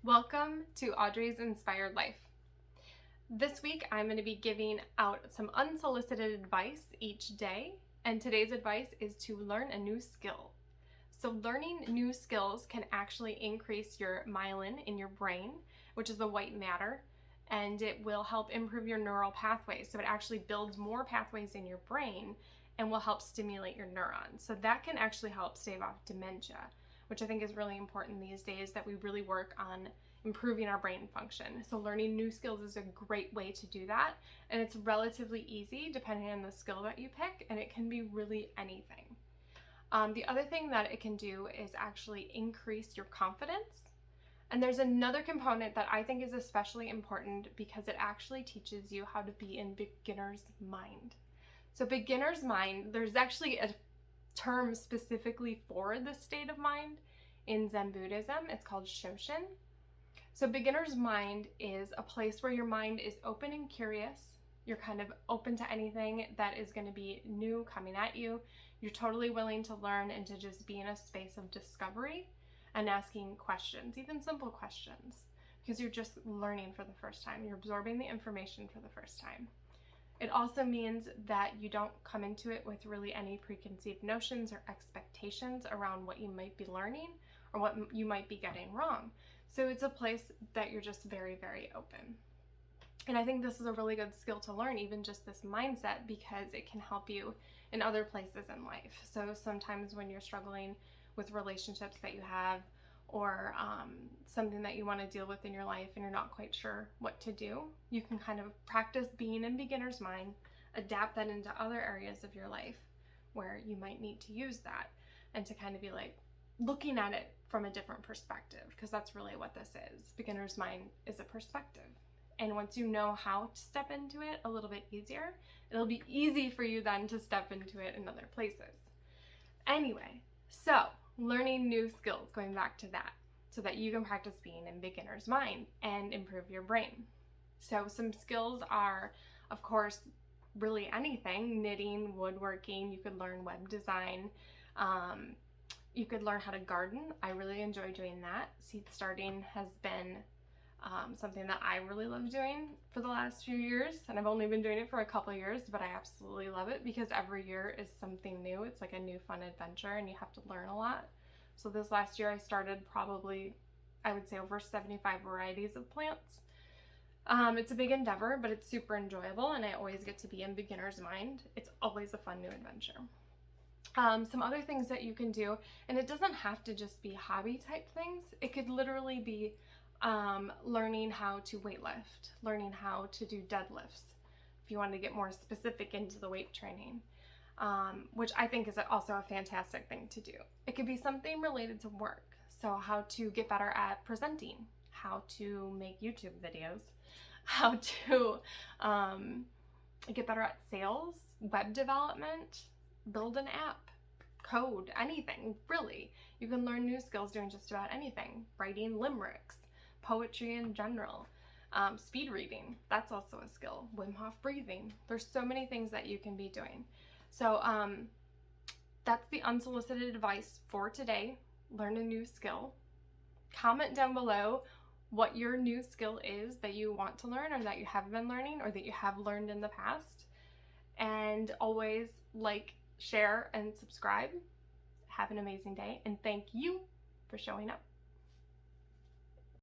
Welcome to Audrey's Inspired Life. This week I'm going to be giving out some unsolicited advice each day, and today's advice is to learn a new skill. So learning new skills can actually increase your myelin in your brain, which is the white matter, and it will help improve your neural pathways. So it actually builds more pathways in your brain and will help stimulate your neurons. So that can actually help stave off dementia, which I think is really important these days, that we really work on improving our brain function. So learning new skills is a great way to do that, and it's relatively easy depending on the skill that you pick, and it can be really anything. The other thing that it can do is actually increase your confidence. And there's another component that I think is especially important because it actually teaches you how to be in beginner's mind. So beginner's mind, there's actually a term specifically for this state of mind in Zen Buddhism. It's called shoshin. So beginner's mind is a place where your mind is open and curious. You're kind of open to anything that is going to be new coming at you. You're totally willing to learn and to just be in a space of discovery and asking questions, even simple questions, because you're just learning for the first time. You're absorbing the information for the first time. It also means that you don't come into it with really any preconceived notions or expectations around what you might be learning or what you might be getting wrong. So it's a place that you're just very, very open. And I think this is a really good skill to learn, even just this mindset, because it can help you in other places in life. So sometimes when you're struggling with relationships that you have, or something that you want to deal with in your life and you're not quite sure what to do, you can kind of practice being in beginner's mind, adapt that into other areas of your life where you might need to use that, and to kind of be like looking at it from a different perspective, because that's really what this is. Beginner's mind is a perspective. And once you know how to step into it a little bit easier, it'll be easy for you then to step into it in other places. Anyway, so learning new skills, going back to that, so that you can practice being in beginner's mind and improve your brain. So some skills are, of course, really anything: knitting, woodworking. You could learn web design. You could learn how to garden. I really enjoy doing that. Seed starting has been something that I really love doing for the last few years, and I've only been doing it for a couple of years, but I absolutely love it because every year is something new. It's like a new fun adventure, and you have to learn a lot. So this last year I started probably, I would say, over 75 varieties of plants. It's a big endeavor, but it's super enjoyable, and I always get to be in beginner's mind. It's always a fun new adventure. Some other things that you can do, and it doesn't have to just be hobby type things. It could literally be learning how to weightlift, learning how to do deadlifts, if you want to get more specific into the weight training, which I think is also a fantastic thing to do. It could be something related to work. So how to get better at presenting, how to make YouTube videos, how to get better at sales, web development, build an app, code, anything, really. You can learn new skills doing just about anything. Writing limericks, poetry in general, speed reading, that's also a skill. Wim Hof breathing. There's so many things that you can be doing. So that's the unsolicited advice for today. Learn a new skill. Comment down below what your new skill is that you want to learn, or that you have been learning, or that you have learned in the past. And always like, share, and subscribe. Have an amazing day, and thank you for showing up.